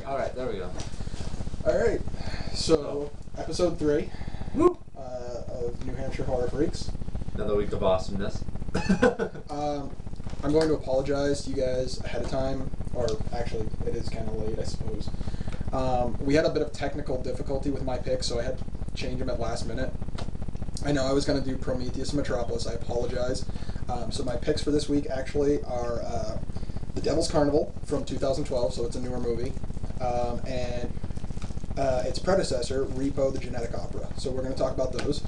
Alright, there we go. Alright, so episode 3 Woo! Of New Hampshire Horror Freaks. Another week of awesomeness. I'm going to apologize to you guys ahead of time, or actually, it is kind of late, I suppose. We had a bit of technical difficulty with my picks, so I had to change them at last minute. I know I was going to do Prometheus and Metropolis, I apologize. So my picks for this week actually are The Devil's Carnival from 2012, so it's a newer movie, and its predecessor, Repo the Genetic Opera. So we're going to talk about those.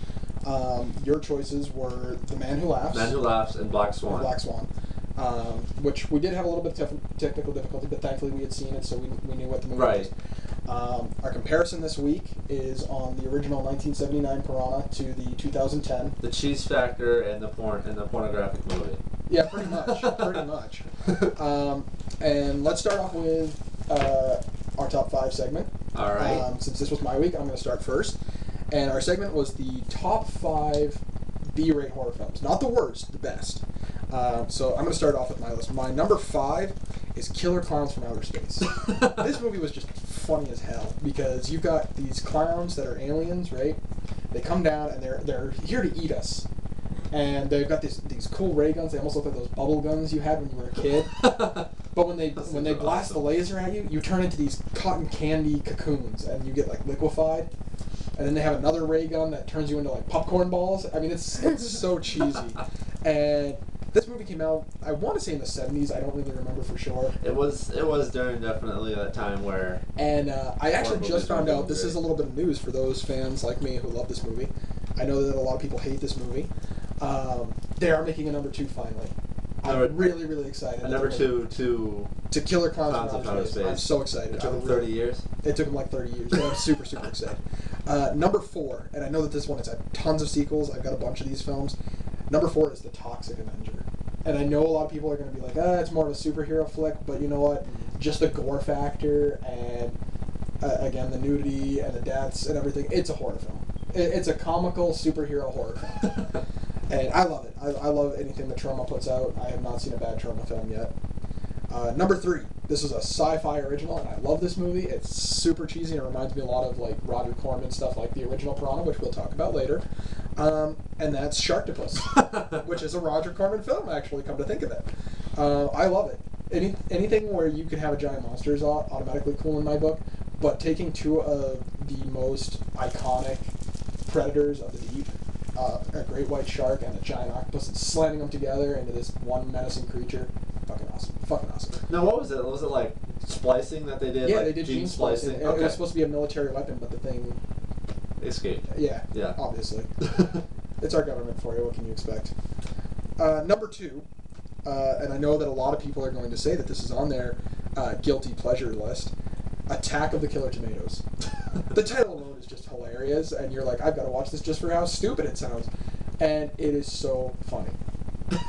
Your choices were The Man Who Laughs. Man Who Laughs and Black Swan. Black Swan. Which we did have a little bit of technical difficulty, but thankfully we had seen it, so we knew what the movie was. Our comparison this week is on the original 1979 Piranha to the 2010. The Cheese Factor and the pornographic movie. Yeah, pretty much. Pretty much. And let's start off with our top 5 segment. All right. Since this was my week, I'm going to start first. And our segment was the top 5 B-rate horror films. Not the worst, the best. So I'm going to start off with my list. My number 5 is Killer Clowns from Outer Space. This movie was just funny as hell because you've got these clowns that are aliens, right? They come down and they're here to eat us. And they've got these cool ray guns. They almost look like those bubble guns you had when you were a kid. But when they blast the laser at you, you turn into these cotton candy cocoons and you get like liquefied. And then they have another ray gun that turns you into like popcorn balls. I mean, it's so cheesy. And this movie came out, I want to say in the 70s. I don't really remember for sure. It was during definitely that time where. And I actually just found out, this is a little bit of news for those fans like me who love this movie. I know that a lot of people hate this movie. They are making a number 2 finally. I'm really, really excited. A number 2 to Killer Clowns from Outer Space. I'm so excited. It took them 30 years? It took them like 30 years. So I'm super, super excited. Number 4, and I know that this one has had tons of sequels. I've got a bunch of these films. Number 4 is The Toxic Avenger. And I know a lot of people are going to be like, it's more of a superhero flick, but you know what? Just the gore factor and, again, the nudity and the deaths and everything, it's a horror film. It's a comical superhero horror film. And I love it. I love anything that Troma puts out. I have not seen a bad Troma film yet. Number 3, this is a sci-fi original, and I love this movie. It's super cheesy, and it reminds me a lot of like Roger Corman stuff, like the original Piranha, which we'll talk about later. And that's Sharktopus, which is a Roger Corman film, actually, come to think of it. I love it. Anything where you can have a giant monster is automatically cool in my book, but taking 2 of the most iconic predators of the deep, a great white shark and a giant octopus, and slamming them together into this one menacing creature, fucking awesome. Fucking awesome. Now, what was it? Was it like splicing that they did? Yeah, like they did gene splicing. It was supposed to be a military weapon, but the thing escaped. Yeah, yeah, obviously. It's our government for you. What can you expect? Number 2, and I know that a lot of people are going to say that this is on their guilty pleasure list, Attack of the Killer Tomatoes. The title alone is just hilarious, and you're like, I've got to watch this just for how stupid it sounds. And it is so funny.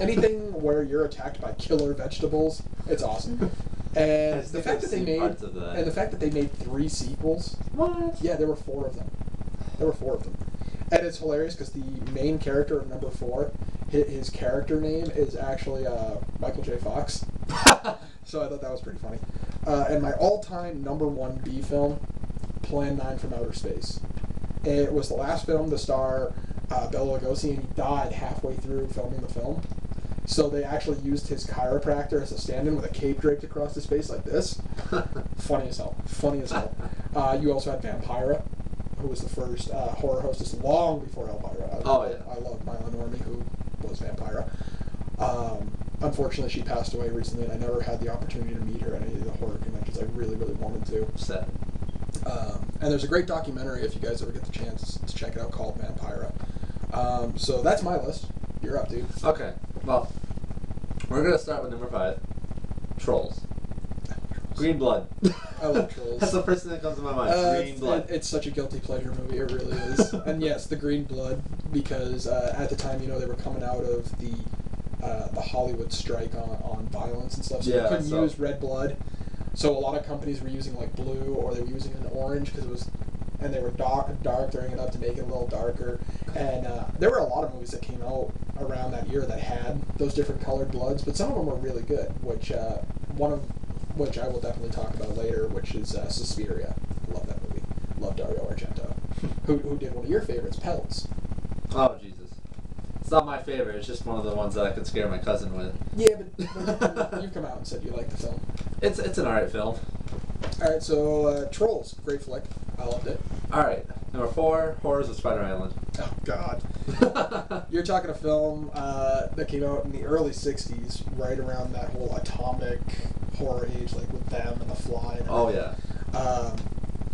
Anything where you're attacked by killer vegetables, it's awesome. And the fact that they made 3 sequels. What? Yeah, there were 4 of them. And it's hilarious because the main character of number 4, his character name is actually Michael J. Fox. So I thought that was pretty funny. And my all-time number 1 B film, Plan 9 from Outer Space. It was the last film to star Bela Lugosi, and he died halfway through filming the film. So they actually used his chiropractor as a stand-in with a cape draped across his face like this. Funny as hell. Funny as hell. You also had Vampira, who was the first horror hostess long before Elvira. I love Mila Normie, who was Vampira. Unfortunately, she passed away recently, and I never had the opportunity to meet her at any of the horror conventions. I really, really wanted to. Sad. And there's a great documentary, if you guys ever get the chance to check it out, called Vampira. So that's my list. You're up, dude. Okay. Well, we're going to start with number 5. Trolls. Green Blood. I love Trolls. That's the first thing that comes to my mind. Green Blood. It's such a guilty pleasure movie. It really is. And yes, the Green Blood, because at the time, they were coming out of the Hollywood strike on violence and stuff, so they couldn't use red blood. So a lot of companies were using like blue, or they were using an orange and they were darkening it up to make it a little darker. And there were a lot of movies that came out around that year that had those different colored bloods, but some of them were really good, which one of which I will definitely talk about later, which is Suspiria. I love that movie. Love Dario Argento. who did one of your favorites, Pelts. Oh, Jesus. It's not my favorite. It's just one of the ones that I could scare my cousin with. Yeah, but you've come out and said you like the film. It's an alright film. Alright, so Trolls. Great flick. I loved it. Alright. Number 4, Horrors of Spider Island. Oh, God. You're talking a film that came out in the early 60s, right around that whole atomic horror age, like with Them and The Fly. And oh, yeah. oh,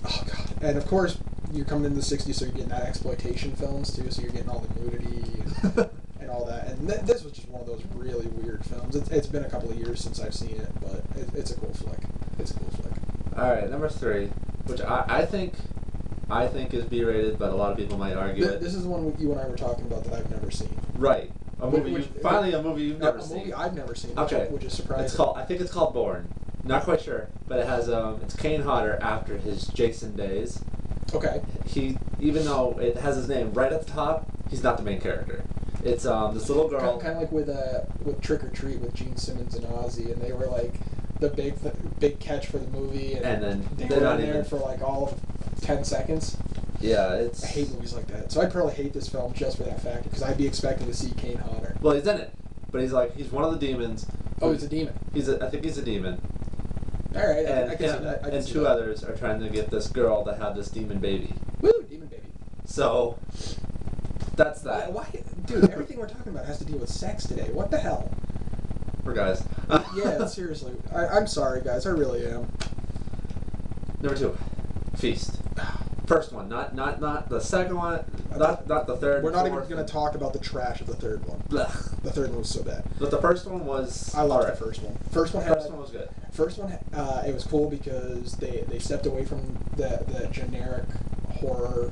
God. And, of course, you're coming into the 60s, so you're getting that exploitation films, too, so you're getting all the nudity and all that. And this was just one of those really weird films. It's been a couple of years since I've seen it, but it's a cool flick. It's a cool flick. Alright, number 3, which I think is B-rated, but a lot of people might argue it. This is the one you and I were talking about that I've never seen. Right. A movie you've never seen. seen. A movie I've never seen, Okay. which is surprising. I think it's called Born. Not quite sure, but it has it's Kane Hodder after his Jason days. Okay. Even though it has his name right at the top, he's not the main character. It's this little girl. Kind of like with Trick or Treat with Gene Simmons and Ozzy, and they were like the big catch for the movie, and then they were in there for like all of 10 seconds. Yeah, I hate movies like that. So I probably hate this film just for that factor, because I'd be expecting to see Kane Hodder. Well, he's in it, but he's one of the demons. Oh, he's a demon. I think he's a demon. All right, and I can see that. And two others are trying to get this girl that had this demon baby. Woo, demon baby. So that's that. Why, dude? Everything we're talking about has to deal with sex today. What the hell? For guys. Yeah, seriously. I'm sorry, guys. I really am. Number 2, Feast. First one, not the second one, not the third. We're not even going to talk about the trash of the third one. Blech. The third one was so bad. But the first one was. I loved the first one. First one was good. First one, it was cool because they stepped away from the generic horror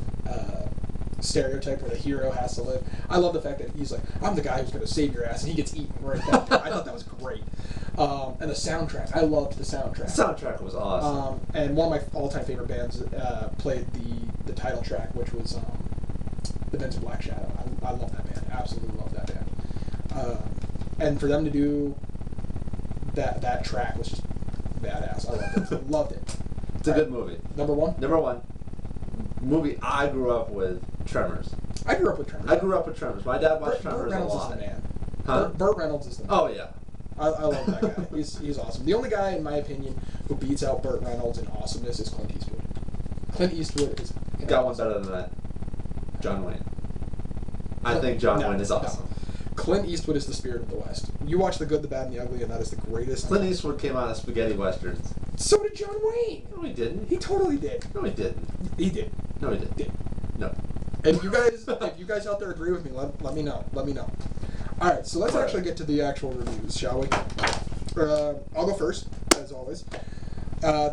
stereotype where the hero has to live. I love the fact that he's like, I'm the guy who's going to save your ass, and he gets eaten right then. I thought that was great. And the soundtrack, I loved the soundtrack. The soundtrack was awesome. And one of my all-time favorite bands played the title track, which was the Benson Black Shadow. I love that band. Absolutely love that band. And for them to do that track was just badass. I loved it. Loved it. It's a good movie. Number 1? Number 1. Movie I grew up with, Tremors. I grew up with Tremors. My dad watched Tremors Burt Reynolds a lot. is the man. Huh? Burt Reynolds is the man. Oh, yeah. I love that guy. He's awesome. The only guy, in my opinion, who beats out Burt Reynolds in awesomeness is Clint Eastwood. Clint Eastwood is... Got one better than that. John Wayne. I think John Wayne is awesome. No. Clint Eastwood is the spirit of the West. You watch The Good, the Bad, and the Ugly, and that is the greatest. Clint Eastwood came out of spaghetti westerns. So did John Wayne. No, he didn't. He totally did. No, he didn't. He did. No, he didn't. No. And if you guys out there agree with me, let me know. Let me know. All right, so let's actually get to the actual reviews, shall we? I'll go first, as always.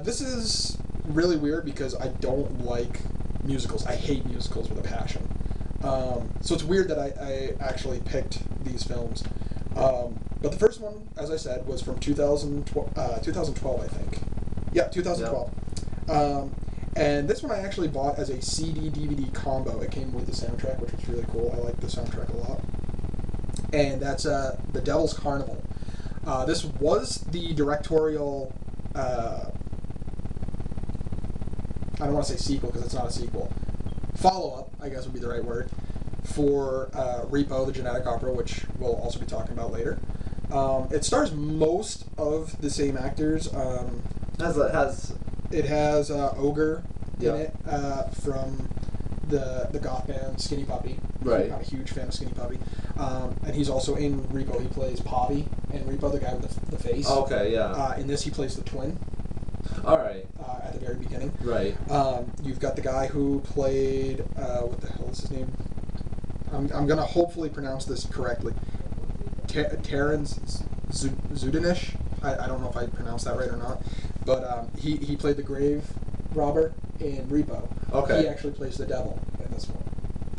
This is really weird because I don't like musicals. I hate musicals with a passion. So it's weird that I actually picked these films. But the first one, as I said, was from 2012, I think. Yeah, 2012. Yeah. And this one I actually bought as a CD-DVD combo. It came with the soundtrack, which was really cool. I like the soundtrack a lot. And that's The Devil's Carnival. This was the directorial... I don't want to say sequel because it's not a sequel. Follow-up, I guess would be the right word, for Repo, the Genetic Opera, which we'll also be talking about later. It stars most of the same actors. It has Ogre in it from the goth band Skinny Puppy. Right. I'm a huge fan of Skinny Puppy. And he's also in Repo. He plays Poppy in Repo, the guy with the face. Okay, yeah. In this, he plays the twin. All right. At the very beginning. Right. You've got the guy who played what the hell is his name? I'm gonna hopefully pronounce this correctly. Terrence Zudanish. I don't know if I pronounced that right or not, but he played the grave robber in Repo. Okay. He actually plays the devil in this one.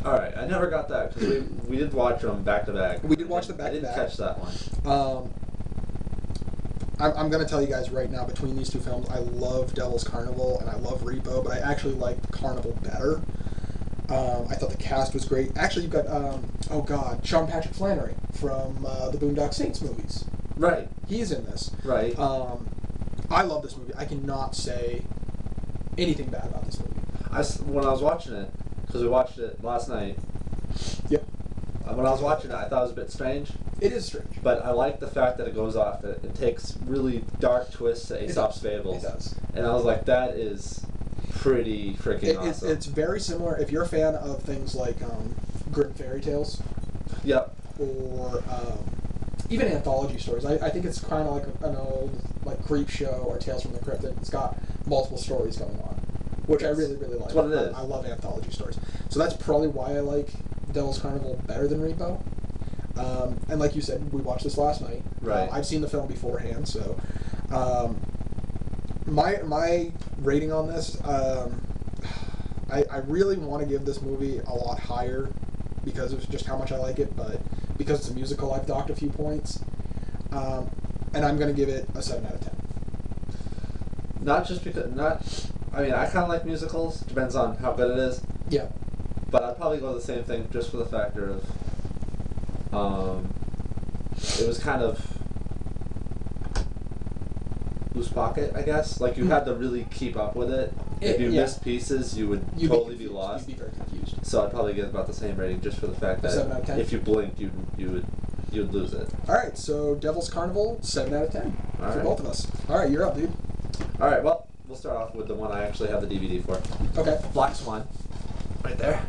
All right. I never got that because we did watch them back to back. We did watch them back to back. I didn't catch that one. I'm going to tell you guys right now, between these two films, I love Devil's Carnival and I love Repo, but I actually liked Carnival better. I thought the cast was great. Actually, you've got, Sean Patrick Flannery from the Boondock Saints movies. Right. He's in this. Right. I love this movie. I cannot say anything bad about this movie. When I was watching it, because we watched it last night. Yep. When I was watching it, I thought it was a bit strange. It is strange. But I like the fact that it goes off. It takes really dark twists to Aesop's Fables. It does. And I was like, that is pretty freaking awesome. It's very similar. If you're a fan of things like Grimm fairy tales. Yep. Or even anthology stories. I think it's kind of like an old Creep Show or Tales from the Crypt. It's got multiple stories going on, which I really, really like. That's what it is. I love anthology stories. So that's probably why I like Devil's Carnival better than Repo. And like you said, we watched this last night. Right. I've seen the film beforehand, so my rating on this, I really want to give this movie a lot higher because of just how much I like it, but because it's a musical, I've docked a few points. And I'm going to give it a 7 out of 10. Not just because, I mean, I kind of like musicals. Depends on how good it is. Yeah. But I'd probably go the same thing just for the factor of, it was kind of loose pocket, I guess. Like, you had to really keep up with it. If you missed pieces, you'd totally be lost. You'd be very confused. So I'd probably give about the same rating just for the fact that 7 out of 10? If you blinked, you'd lose it. All right, so Devil's Carnival, 7 out of 10 for both of us. All right, you're up, dude. All right, well, we'll start off with the one I actually have the DVD for. Okay. Black Swan, right there.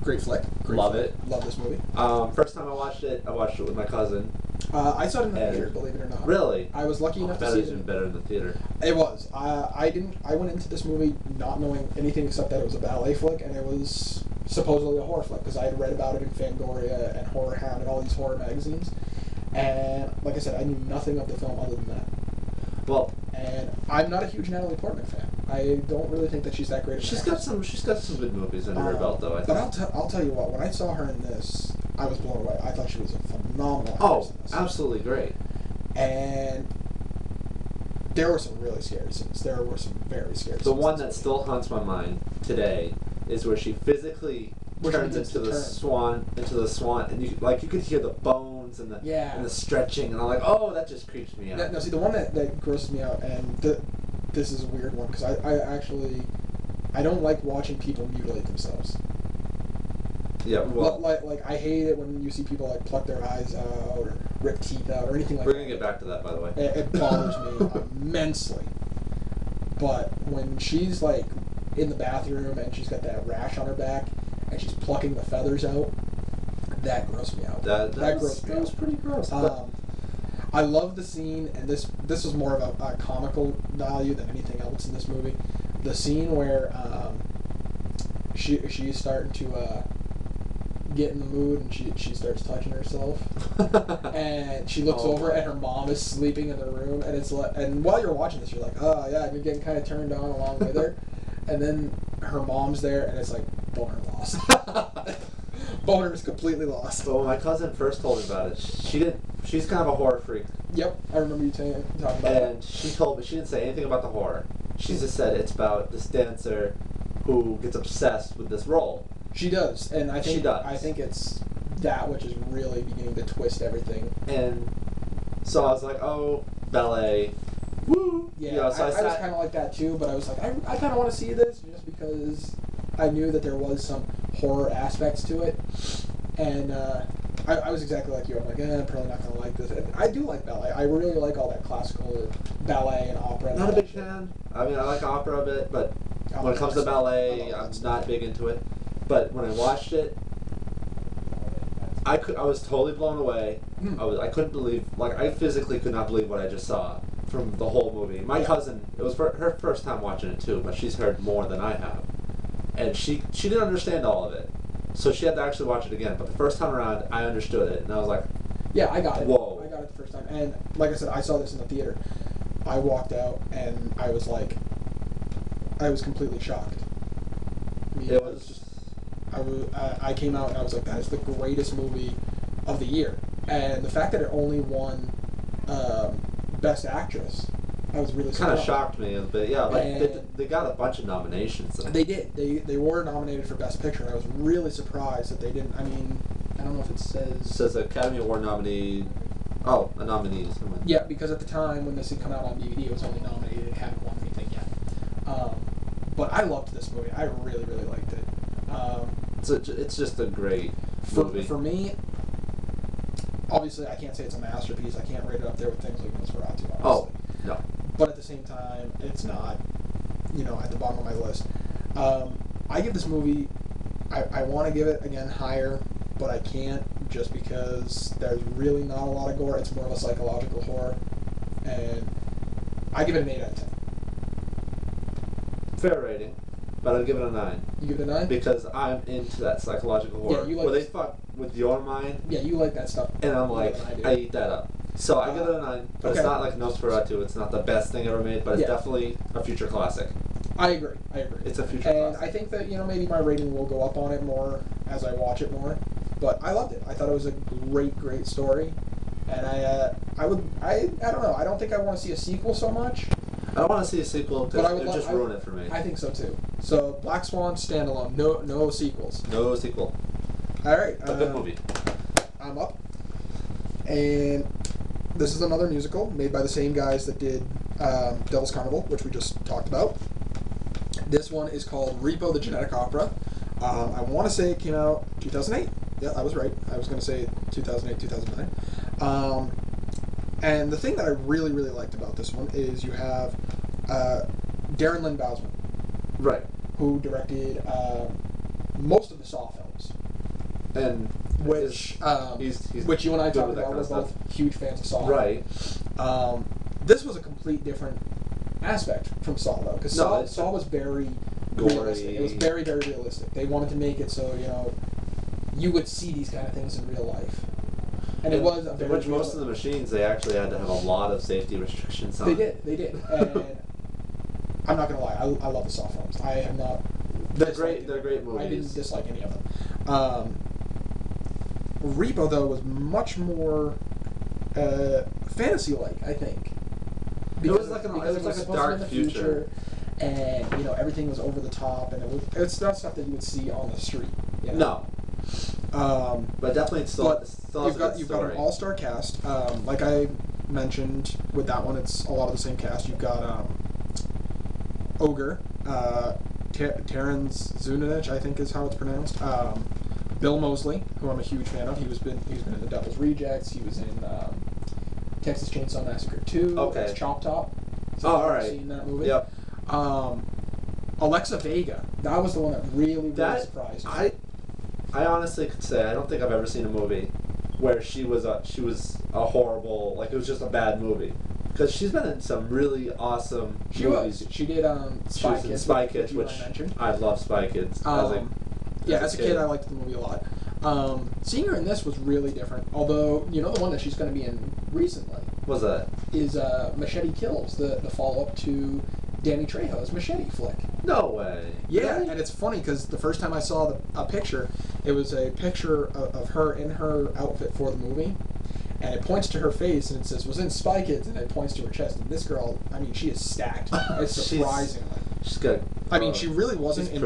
Great flick. Love it. Love this movie. First time I watched it with my cousin. I saw it in the theater, believe it or not. Really? I was lucky enough to see it. Even better in the theater. It was. I went into this movie not knowing anything except that it was a ballet flick, and it was supposedly a horror flick because I had read about it in Fangoria and Horror Hound and all these horror magazines. And like I said, I knew nothing of the film other than that. Well, and I'm not a huge Natalie Portman fan. I don't really think that she's that great. She's got some good movies under her belt, though. I think. But I'll tell you what. When I saw her in this, I was blown away. I thought she was a phenomenal actress. Oh, in this. absolutely great. And there were some really scary scenes. There were some very scary scenes. The one that still haunts my mind today is where she physically turns into the swan, and you could hear the bones and the stretching, and I'm like, oh, that just creeps me out. No, see, the one that grosses me out, and this is a weird one because I don't like watching people mutilate themselves. Yeah, well, like I hate it when you see people like pluck their eyes out or rip teeth out or anything like that. We're gonna get back to that, by the way. It bothers me immensely. But when she's like in the bathroom and she's got that rash on her back and she's plucking the feathers out, that grossed me out. That was pretty gross. I love the scene, and this was more of a comical value than anything else in this movie. The scene where she's starting to get in the mood and she starts touching herself, and she looks over and her mom is sleeping in the room, and it's like, and while you're watching this, you're like, oh yeah, and you're getting kind of turned on along with her, and then her mom's there, and it's like boner lost. Boner is completely lost. But when my cousin first told me about it, she's kind of a horror freak. Yep, I remember you talking about it. And she told me, she didn't say anything about the horror. She just said it's about this dancer who gets obsessed with this role. She does, and I think she does. I think it's that which is really beginning to twist everything. And so I was like, oh, ballet, woo! Yeah, you know, so I was kind of like that too, but I was like, I kind of want to see this just because I knew that there was some horror aspects to it, and I was exactly like you. I'm like, I'm probably not going to like this. And I do like ballet. I really like all that classical ballet and opera. Not a big fan. I mean, I like opera a bit, but when it comes to ballet, I'm not big into it. But when I watched it, I was totally blown away. I couldn't believe, I physically could not believe what I just saw from the whole movie. My cousin, it was her first time watching it too, but she's heard more than I have. And she didn't understand all of it. So she had to actually watch it again. But the first time around, I understood it, and I was like, yeah, I got it. Whoa. I got it the first time. And like I said, I saw this in the theater. I walked out, and I was completely shocked. I mean, it was just... I came out and I was like, that is the greatest movie of the year. And the fact that it only won Best Actress, I was really kind of shocked me a bit. Yeah, they got a bunch of nominations. They did. They were nominated for Best Picture, and I was really surprised that they didn't. I mean, I don't know if it says... It says Academy Award nominee... Oh, a nominee. Yeah, because at the time when this had come out on DVD, it was only nominated in haven't won anything yet. But I loved this movie. I really, really liked it. It's just a great movie. For me, obviously, I can't say it's a masterpiece. I can't rate it up there with things like Nosferatu, obviously. Oh, no. But at the same time, it's not, at the bottom of my list. I give this movie, I want to give it, again, higher, but I can't just because there's really not a lot of gore. It's more of a psychological horror. And I give it an 8 out of 10. Fair rating, but I'd give it a 9. You give it a 9? Because I'm into that psychological horror. Yeah, you like where they fuck with your mind. Yeah, you like that stuff. And I'm like, I eat that up. So I give it a 9, but okay. It's not like Nosferatu. It's not the best thing ever made, but it's definitely a future classic. I agree. It's a future classic. classic. And I think that, maybe my rating will go up on it more as I watch it more. But I loved it. I thought it was a great, great story. And I don't know. I don't think I want to see a sequel so much. I don't want to see a sequel because it would just ruin it for me. I think so too. So Black Swan standalone, no sequels. No sequel. All right. A good movie. I'm up. And this is another musical made by the same guys that did Devil's Carnival, which we just talked about. This one is called Repo the Genetic Opera. I want to say it came out 2008. Yeah, I was right. I was going to say 2008, 2009. And the thing that I really, really liked about this one is you have Darren Lynn Bousman. Right. Who directed most of the Saw films. And which he's which you and I talked with about. We're both huge fans of Saw. Right. This was a complete different aspect from Saw, though, because Saw was very realistic. It was very, very realistic. They wanted to make it so you would see these kind of things in real life, and it was a very which most of the machines they actually had to have a lot of safety restrictions on. They did, and I'm not gonna lie, I love the Saw films. I have not. They're great movies. I didn't dislike any of them. Repo, though, was much more fantasy-like, I think. Because it was like a dark future. And, everything was over the top, and it's not stuff that you would see on the street. No. But definitely you've got an all-star cast. Like I mentioned with that one, it's a lot of the same cast. You've got Ogre, Terrence Zunanich, I think is how it's pronounced. Bill Moseley, who I'm a huge fan of. He's been in The Devil's Rejects. He was in Texas Chainsaw Massacre 2. Okay. As Chop Top. So all right. Seen that movie? Yep. Alexa Vega. That was the one that really surprised me. I honestly could say I don't think I've ever seen a movie where she was a horrible, like it was just a bad movie. Because she's been in some really awesome movies. She did Spy Kids. She was in Spy Kids, which I love Spy Kids. As a kid, I liked the movie a lot. Seeing her in this was really different. Although, the one that she's going to be in recently. What's that? Is Machete Kills, the follow-up to Danny Trejo's Machete flick. No way. Yeah, really? And it's funny because the first time I saw a picture, it was a picture of her in her outfit for the movie. And it points to her face, and it says, was in Spy Kids, and it points to her chest. And this girl, she is stacked. It's surprisingly. She's good. She really wasn't in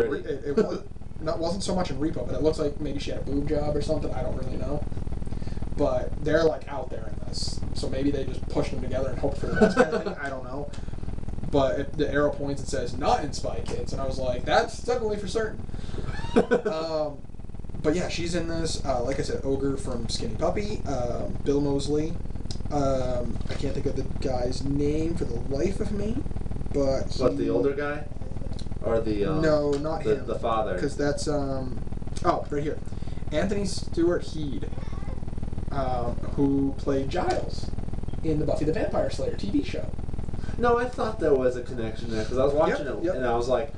it wasn't so much in Repo, but it looks like maybe she had a boob job or something. I don't really know. But they're, out there in this. So maybe they just pushed them together and hoped for the best kind of thing. I don't know. But the arrow points and says, not in Spy Kids. And I was like, that's definitely for certain. But yeah, she's in this. Like I said, Ogre from Skinny Puppy. Bill Moseley. I can't think of the guy's name for the life of me. But the older guy? Or the no, not him. The father. Because that's right here, Anthony Stewart Head, who played Giles in the Buffy the Vampire Slayer TV show. No, I thought there was a connection there because I was watching it and I was like,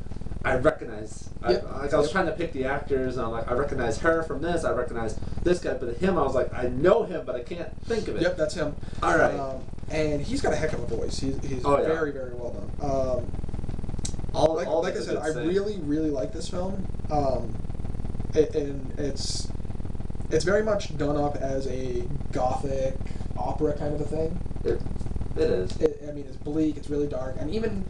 I recognize. I was trying to pick the actors and I'm like, I recognize her from this. I recognize this guy, but him, I was like, I know him, but I can't think of it. Yep, that's him. All right. And he's got a heck of a voice. He's very, very well done. Like I said, I really, really like this film. And it's very much done up as a gothic opera kind of a thing. It is. It's bleak. It's really dark, and even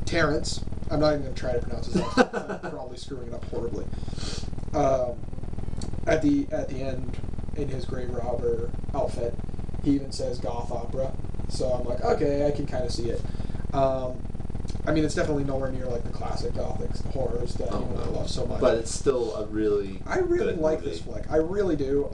Terrence. I'm not even going to try to pronounce his last name. I'm probably screwing it up horribly. At the end, in his grave robber outfit, he even says goth opera. So I'm like, okay, I can kind of see it. I mean, it's definitely nowhere near like the classic Gothic horrors that I love so much. But it's still a really I really good like movie. this flick. I really do.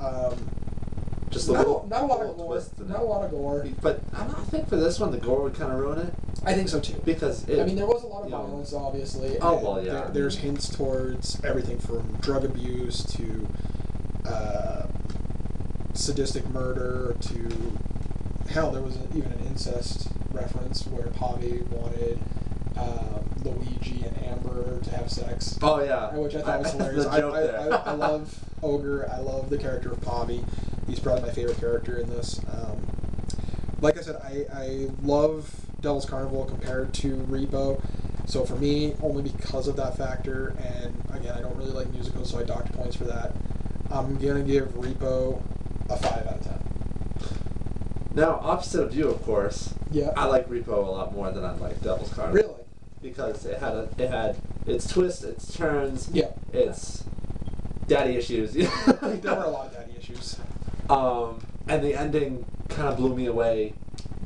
Just a not little, a lot of gore. twist in Not it. a lot of gore. But I think for this one, the gore would kind of ruin it. I think so too. Because I mean, there was a lot of violence, obviously. Oh, well, yeah. There's hints towards everything from drug abuse to sadistic murder to hell. There was even an incest reference where Pavi wanted Luigi and Amber to have sex. Oh yeah, which I thought was hilarious. I love Ogre. I love the character of Pavi. He's probably my favorite character in this. Like I said, I love Devil's Carnival compared to Repo. So for me, only because of that factor, and again, I don't really like musicals, so I docked points for that. I'm gonna give Repo a 5 out of 10. Now, opposite of you, of course. Yeah. I like Repo a lot more than I like Devil's Carnival. Really? Because it had its twists, its turns. Yeah. Its daddy issues. There were a lot of daddy issues. And the ending kind of blew me away.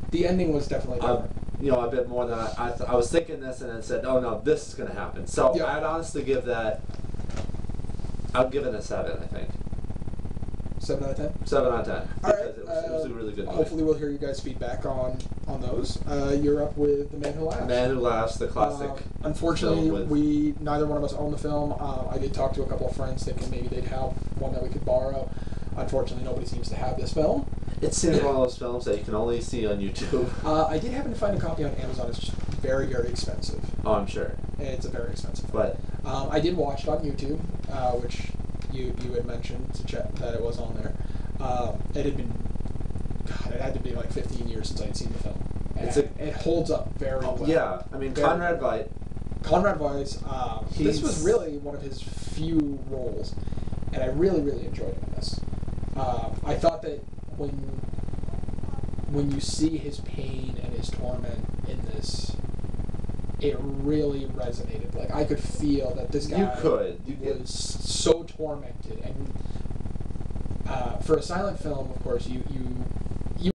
The ending was definitely different. A bit more than I was thinking this, and then said, "Oh no, this is going to happen." So yeah. I'd honestly give that. I'd give it a 7. I think. 7 out of 10? 7 out of 10. All Because right. it was a really good movie. Hopefully we'll hear you guys' feedback on those. You're up with The Man Who Laughs. The Man Who Laughs, the classic. Unfortunately, neither one of us own the film. I did talk to a couple of friends thinking maybe they'd have one that we could borrow. Unfortunately, nobody seems to have this film. It seems one of those films that you can only see on YouTube. I did happen to find a copy on Amazon. It's just very, very expensive. Oh, I'm sure. It's a very expensive film. But I did watch it on YouTube, which you had mentioned to check that it was on there. It had to be like 15 years since I'd seen the film. It holds up very well. Yeah, I mean, Conrad Veidt. Conrad Veidt, this was really one of his few roles, and I really, really enjoyed him in this. I thought that when you see his pain and his torment in this, it really resonated. Like, I could feel that this guy was so tormented. And for a silent film, of course, you